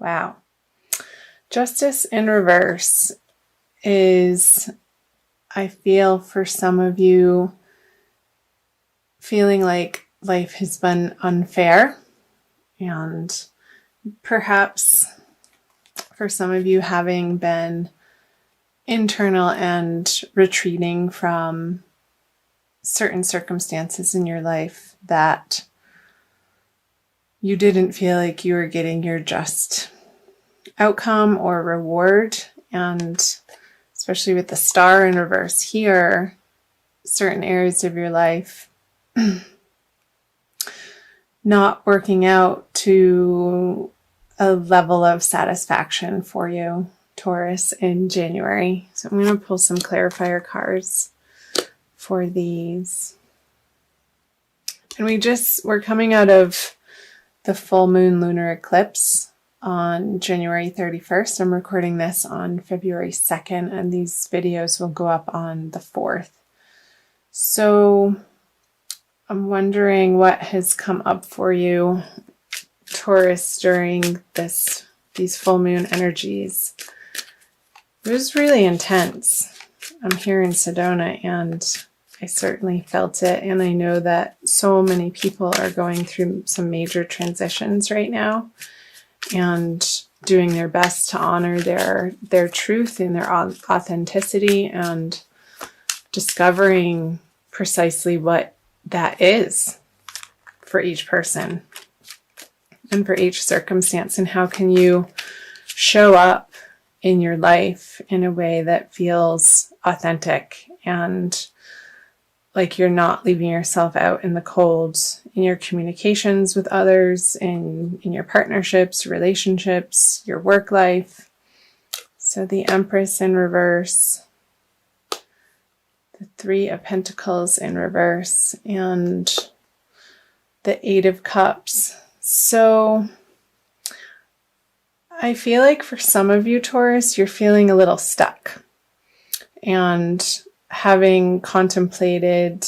Wow. Justice in reverse is, I feel for some of you, feeling like life has been unfair, and perhaps for some of you having been internal and retreating from certain circumstances in your life that you didn't feel like you were getting your just outcome or reward. And especially with the star in reverse here, certain areas of your life not working out to a level of satisfaction for you, Taurus, in January. So I'm going to pull some clarifier cards for these. And we're coming out of the full moon lunar eclipse on January 31st. I'm recording this on February 2nd, and these videos will go up on the 4th. So I'm wondering what has come up for you, Taurus, during these full moon energies. It was really intense. I'm here in Sedona, and I certainly felt it, and I know that so many people are going through some major transitions right now and doing their best to honor their truth and their authenticity and discovering precisely what that is for each person and for each circumstance, and how can you show up in your life in a way that feels authentic and like you're not leaving yourself out in the cold in your communications with others, in your partnerships, relationships, your work life. So the Empress in reverse, the Three of Pentacles in reverse, and the Eight of Cups. So I feel like for some of you, Taurus, you're feeling a little stuck. And having contemplated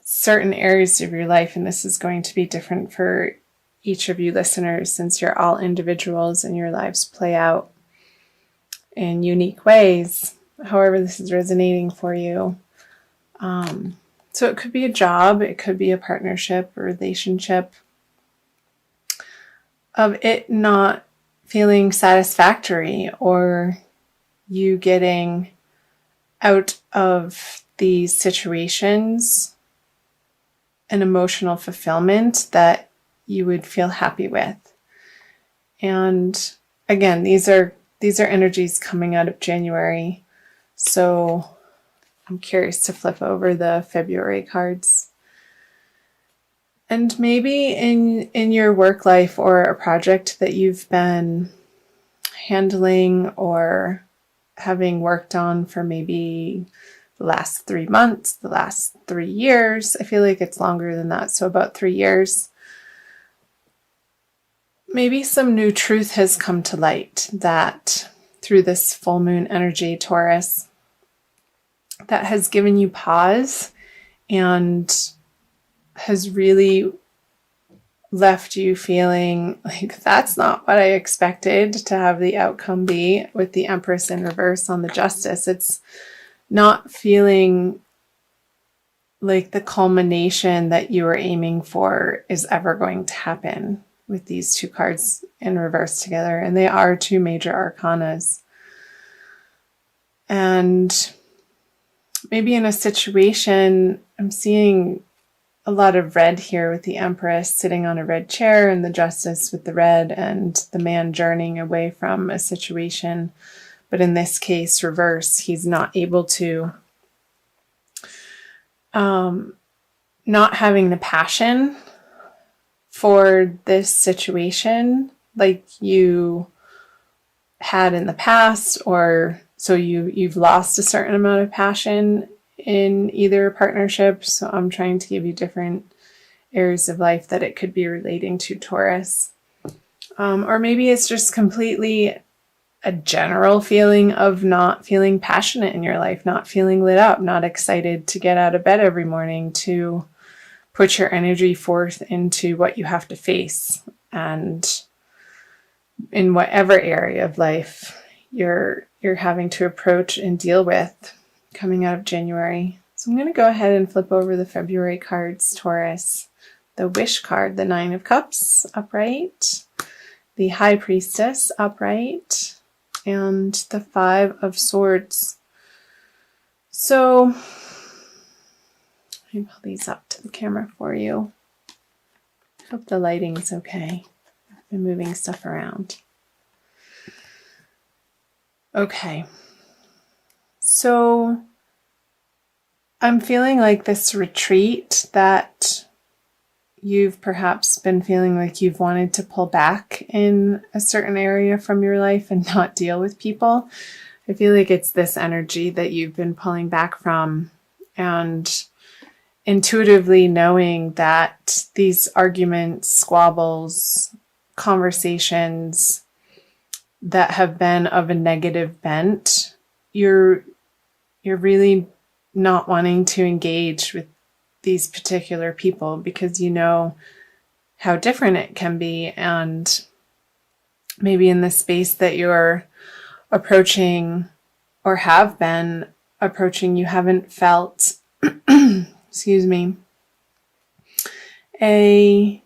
certain areas of your life, and this is going to be different for each of you listeners since you're all individuals and your lives play out in unique ways, however this is resonating for you. So it could be a job, it could be a partnership, a relationship, of it not feeling satisfactory, or you getting out of these situations an emotional fulfillment that you would feel happy with. And again, these are energies coming out of January. So I'm curious to flip over the February cards. And maybe in your work life or a project that you've been handling or having worked on for maybe the last 3 months, the last 3 years. I feel like it's longer than that, so about 3 years. Maybe some new truth has come to light that through this full moon energy, Taurus, that has given you pause and has really left you feeling like that's not what I expected to have the outcome be with the Empress in reverse on the Justice. It's not feeling like the culmination that you were aiming for is ever going to happen with these two cards in reverse together. And they are two major arcanas. And maybe in a situation, I'm seeing a lot of red here with the Empress sitting on a red chair and the Justice with the red, and the man journeying away from a situation. But in this case, reverse, he's not able to, not having the passion for this situation like you had in the past, or so you've lost a certain amount of passion in either partnership. So I'm trying to give you different areas of life that it could be relating to, Taurus. Or maybe it's just completely a general feeling of not feeling passionate in your life, not feeling lit up, not excited to get out of bed every morning to put your energy forth into what you have to face. And in whatever area of life you're having to approach and deal with coming out of January. So I'm going to go ahead and flip over the February cards, Taurus. The Wish card, the Nine of Cups, upright. The High Priestess, upright. And the Five of Swords. So, let me pull these up to the camera for you. I hope the lighting's okay. I've been moving stuff around. Okay. So, I'm feeling like this retreat that you've perhaps been feeling like you've wanted to pull back in a certain area from your life and not deal with people. I feel like it's this energy that you've been pulling back from, and intuitively knowing that these arguments, squabbles, conversations that have been of a negative bent, you're really not wanting to engage with these particular people because you know how different it can be, and maybe in the space that you're approaching or have been approaching, you haven't felt excuse me, a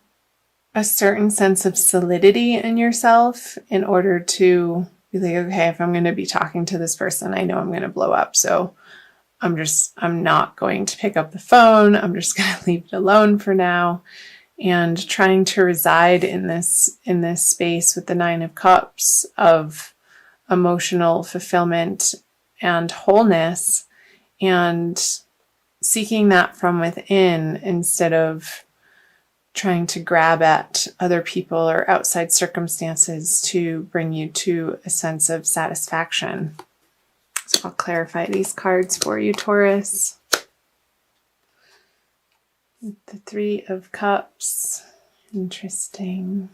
certain sense of solidity in yourself in order to be like, okay, if I'm going to be talking to this person, I know I'm going to blow up. So I'm not going to pick up the phone. I'm just going to leave it alone for now. And trying to reside in this space with the Nine of Cups of emotional fulfillment and wholeness, and seeking that from within instead of trying to grab at other people or outside circumstances to bring you to a sense of satisfaction. So I'll clarify these cards for you, Taurus. The Three of Cups. Interesting.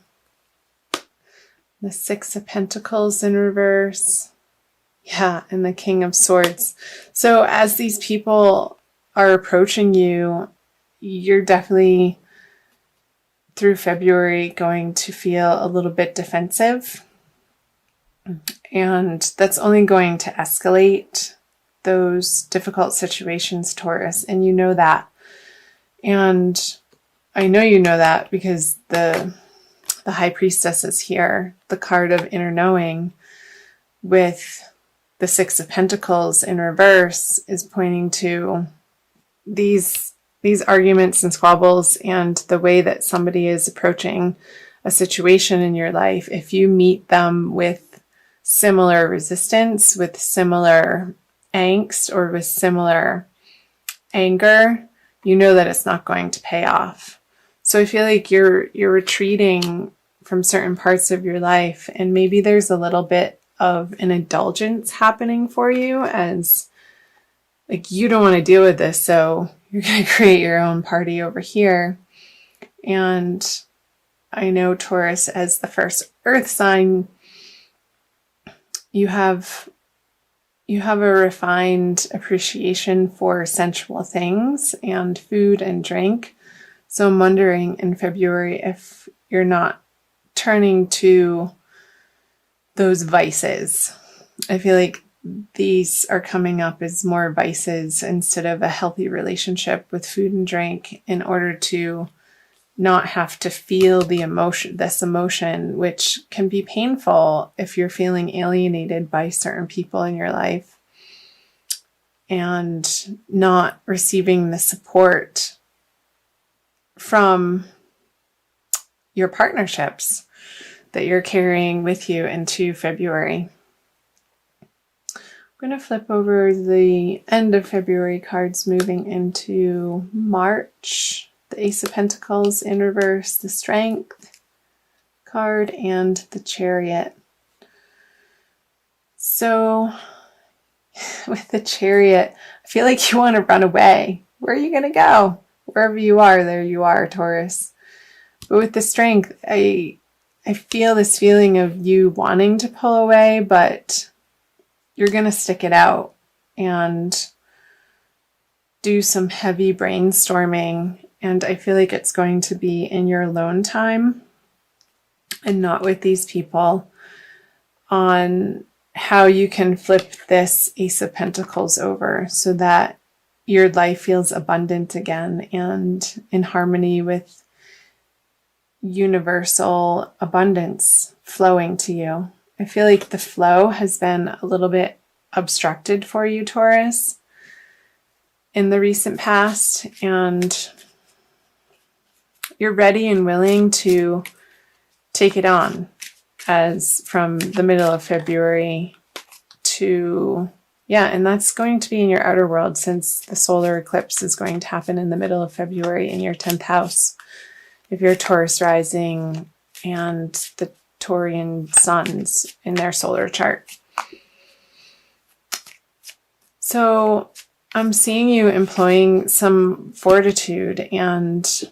The Six of Pentacles in reverse. Yeah, and the King of Swords. So as these people are approaching you, you're definitely through February going to feel a little bit defensive. And that's only going to escalate those difficult situations, Taurus. And you know that. And I know you know that because the High Priestess is here, the card of inner knowing, with the Six of Pentacles in reverse, is pointing to these arguments and squabbles and the way that somebody is approaching a situation in your life. If you meet them with similar resistance, with similar angst, or with similar anger, you know that it's not going to pay off. So I feel like you're retreating from certain parts of your life, and maybe there's a little bit of an indulgence happening for you, as like you don't want to deal with this, so you're going to create your own party over here. And I know, Taurus, as the first earth sign, you have a refined appreciation for sensual things and food and drink. So I'm wondering in February if you're not turning to those vices. I feel like these are coming up as more vices instead of a healthy relationship with food and drink, in order to not have to feel this emotion, which can be painful if you're feeling alienated by certain people in your life and not receiving the support from your partnerships that you're carrying with you into February. I'm going to flip over the end of February cards, moving into March. The Ace of Pentacles in reverse, the Strength card, and the Chariot. So with the Chariot, I feel like you want to run away. Where are you going to go? Wherever you are, there you are, Taurus. But with the Strength, I feel this feeling of you wanting to pull away, but you're going to stick it out and do some heavy brainstorming. And I feel like it's going to be in your alone time and not with these people. on how you can flip this Ace of Pentacles over so that your life feels abundant again and in harmony with universal abundance flowing to you. I feel like the flow has been a little bit obstructed for you, Taurus, in the recent past, and you're ready and willing to take it on as from the middle of February to, yeah, and that's going to be in your outer world since the solar eclipse is going to happen in the middle of February in your 10th house. If you're Taurus rising and the Taurian suns in their solar chart. So I'm seeing you employing some fortitude, and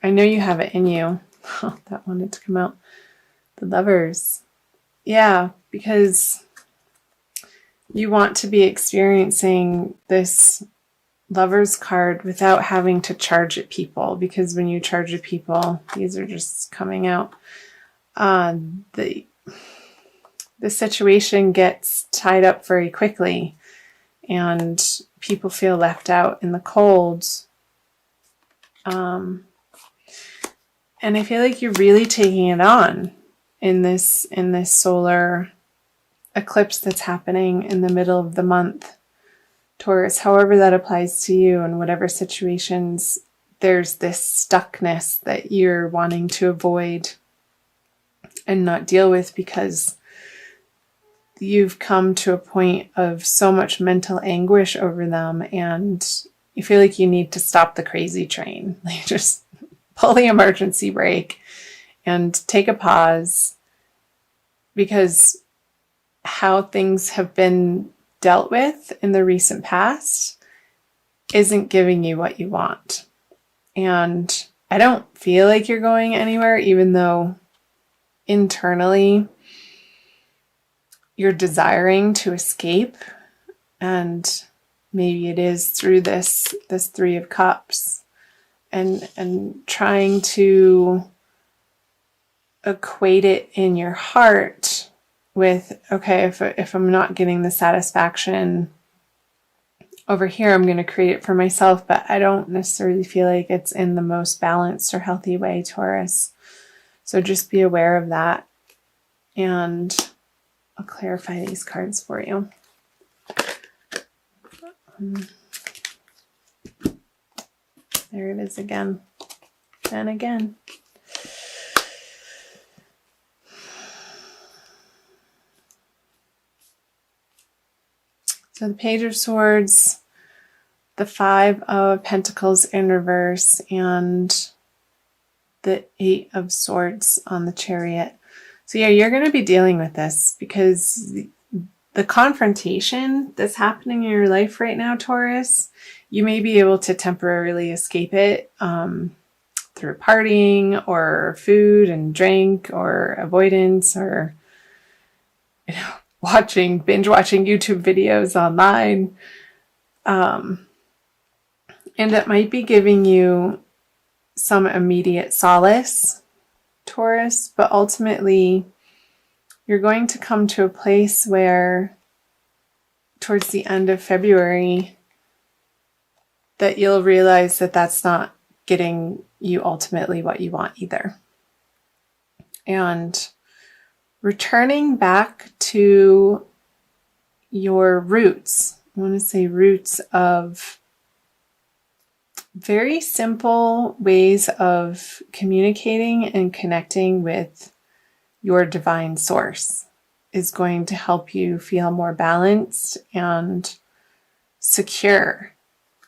I know you have it in you. Oh, that wanted to come out. The Lovers. Yeah, because you want to be experiencing this Lovers card without having to charge at people, because when you charge at people, these are just coming out. The situation gets tied up very quickly, and people feel left out in the cold. And I feel like you're really taking it on in this solar eclipse that's happening in the middle of the month, Taurus. However that applies to you, in whatever situations there's this stuckness that you're wanting to avoid and not deal with because you've come to a point of so much mental anguish over them, and you feel like you need to stop the crazy train. Like, just pull the emergency brake and take a pause, because how things have been dealt with in the recent past isn't giving you what you want. And I don't feel like you're going anywhere, even though internally you're desiring to escape, and maybe it is through this Three of Cups, and trying to equate it in your heart with, okay, if I'm not getting the satisfaction over here, I'm going to create it for myself, but I don't necessarily feel like it's in the most balanced or healthy way, Taurus. So just be aware of that, and I'll clarify these cards for you. There it is again and again. So the Page of Swords, the Five of Pentacles in reverse, and the Eight of Swords on the Chariot. So yeah, you're going to be dealing with this because the confrontation that's happening in your life right now, Taurus, you may be able to temporarily escape it through partying or food and drink or avoidance, or binge watching YouTube videos online. And it might be giving you some immediate solace, Taurus, but ultimately you're going to come to a place where towards the end of February that you'll realize that that's not getting you ultimately what you want either. And returning back to your roots, I want to say roots of very simple ways of communicating and connecting with your divine source, is going to help you feel more balanced and secure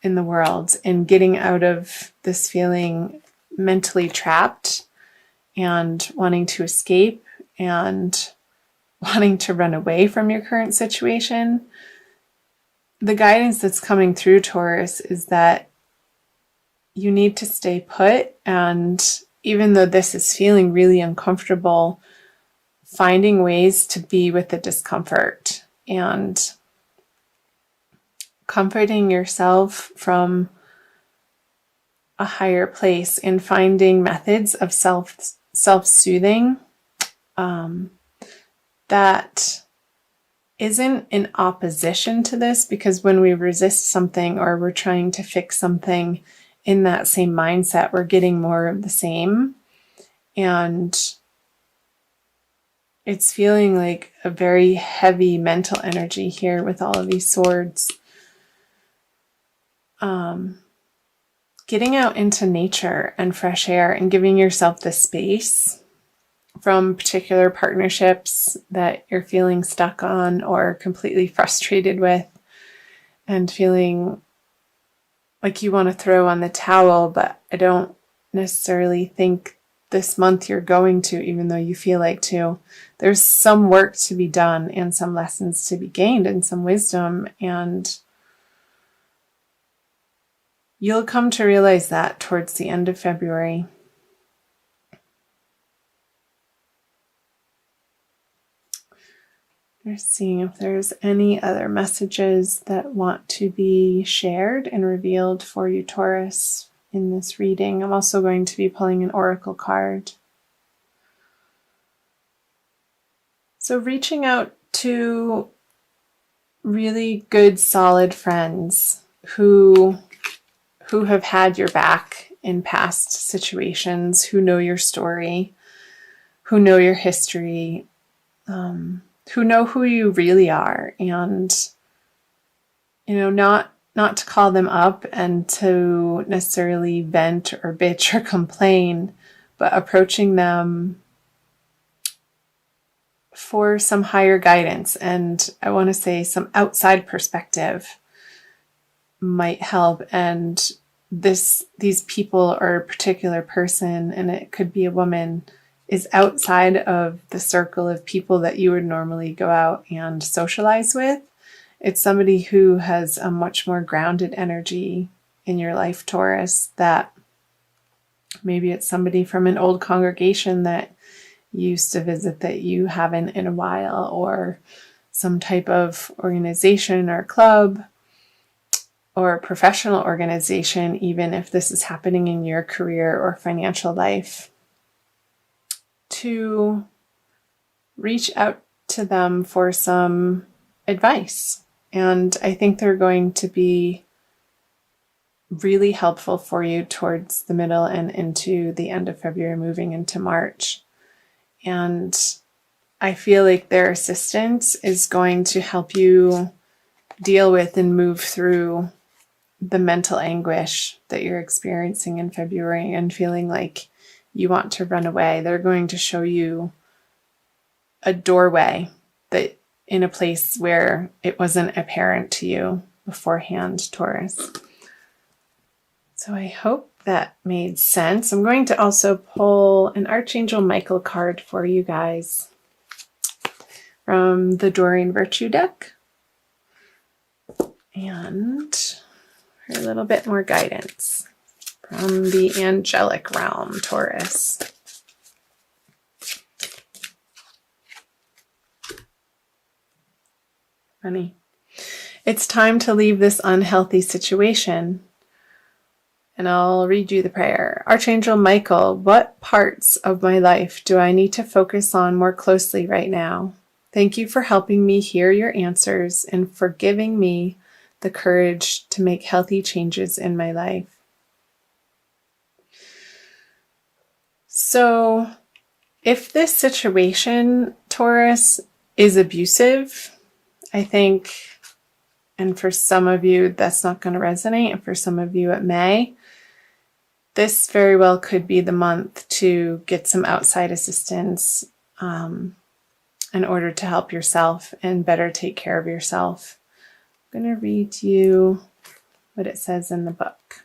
in the world, and getting out of this feeling mentally trapped and wanting to escape and wanting to run away from your current situation. The guidance that's coming through, Taurus, is that you need to stay put, and even though this is feeling really uncomfortable, finding ways to be with the discomfort and comforting yourself from a higher place, and finding methods of self-soothing that isn't in opposition to this, because when we resist something or we're trying to fix something in that same mindset, we're getting more of the same. And it's feeling like a very heavy mental energy here with all of these swords. Getting out into nature and fresh air and giving yourself the space from particular partnerships that you're feeling stuck on or completely frustrated with, and feeling like you want to throw on the towel, but I don't necessarily think this month you're going to, even though you feel like to. There's some work to be done and some lessons to be gained and some wisdom, and you'll come to realize that towards the end of February. We're seeing if there's any other messages that want to be shared and revealed for you, Taurus, in this reading. I'm also going to be pulling an oracle card. So reaching out to really good, solid friends who have had your back in past situations, who know your story, who know your history, who know who you really are, and, not to call them up and to necessarily vent or bitch or complain, but approaching them for some higher guidance. And I want to say some outside perspective might help. And these people or a particular person, and it could be a woman, is outside of the circle of people that you would normally go out and socialize with. It's somebody who has a much more grounded energy in your life, Taurus, that maybe it's somebody from an old congregation that you used to visit that you haven't in a while, or some type of organization or club or professional organization, even if this is happening in your career or financial life, to reach out to them for some advice. And I think they're going to be really helpful for you towards the middle and into the end of February, moving into March. And I feel like their assistance is going to help you deal with and move through the mental anguish that you're experiencing in February and feeling like you want to run away. They're going to show you a doorway that in a place where it wasn't apparent to you beforehand, Taurus. So I hope that made sense. I'm going to also pull an Archangel Michael card for you guys from the Doreen Virtue deck. And for a little bit more guidance from the angelic realm, Taurus. Funny. It's time to leave this unhealthy situation. And I'll read you the prayer. Archangel Michael, what parts of my life do I need to focus on more closely right now? Thank you for helping me hear your answers and for giving me the courage to make healthy changes in my life. So, if this situation, Taurus, is abusive, I think, and for some of you that's not going to resonate, and for some of you it may, this very well could be the month to get some outside assistance in order to help yourself and better take care of yourself. I'm going to read you what it says in the book.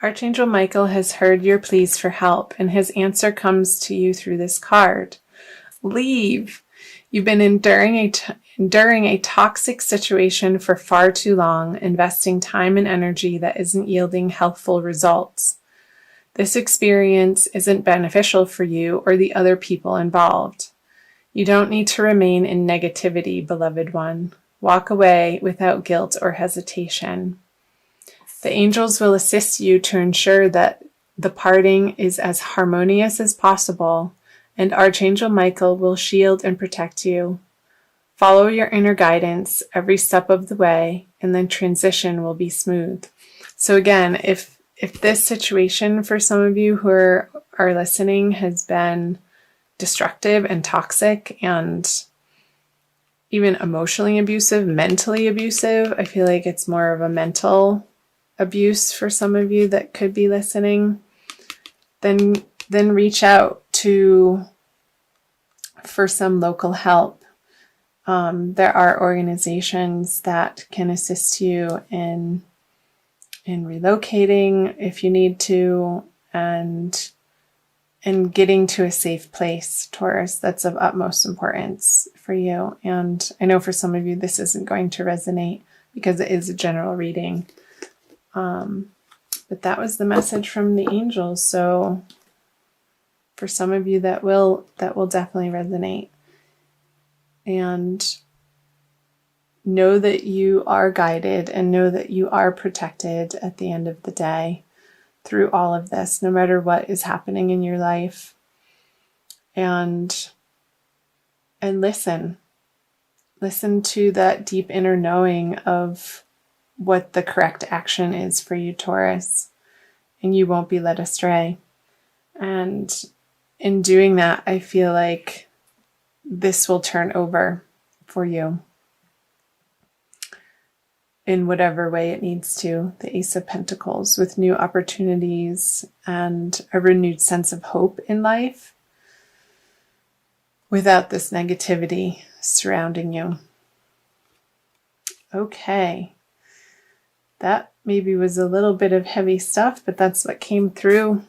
Archangel Michael has heard your pleas for help, and his answer comes to you through this card. Leave. You've been enduring a toxic situation for far too long, investing time and energy that isn't yielding healthful results. This experience isn't beneficial for you or the other people involved. You don't need to remain in negativity, beloved one. Walk away without guilt or hesitation. The angels will assist you to ensure that the parting is as harmonious as possible, and Archangel Michael will shield and protect you. Follow your inner guidance every step of the way, and then transition will be smooth. So again, if this situation for some of you who are listening has been destructive and toxic and even emotionally abusive, mentally abusive, I feel like it's more of a mental abuse for some of you that could be listening, then reach out for some local help. There are organizations that can assist you in relocating if you need to, and getting to a safe place, Taurus. That's of utmost importance for you. And I know for some of you this isn't going to resonate because it is a general reading. But that was the message from the angels. So for some of you that will definitely resonate. And know that you are guided and know that you are protected at the end of the day through all of this, no matter what is happening in your life. And listen to that deep inner knowing of what the correct action is for you, Taurus, and you won't be led astray. And in doing that, I feel like this will turn over for you in whatever way it needs to. The Ace of Pentacles, with new opportunities and a renewed sense of hope in life without this negativity surrounding you. Okay. That maybe was a little bit of heavy stuff, but that's what came through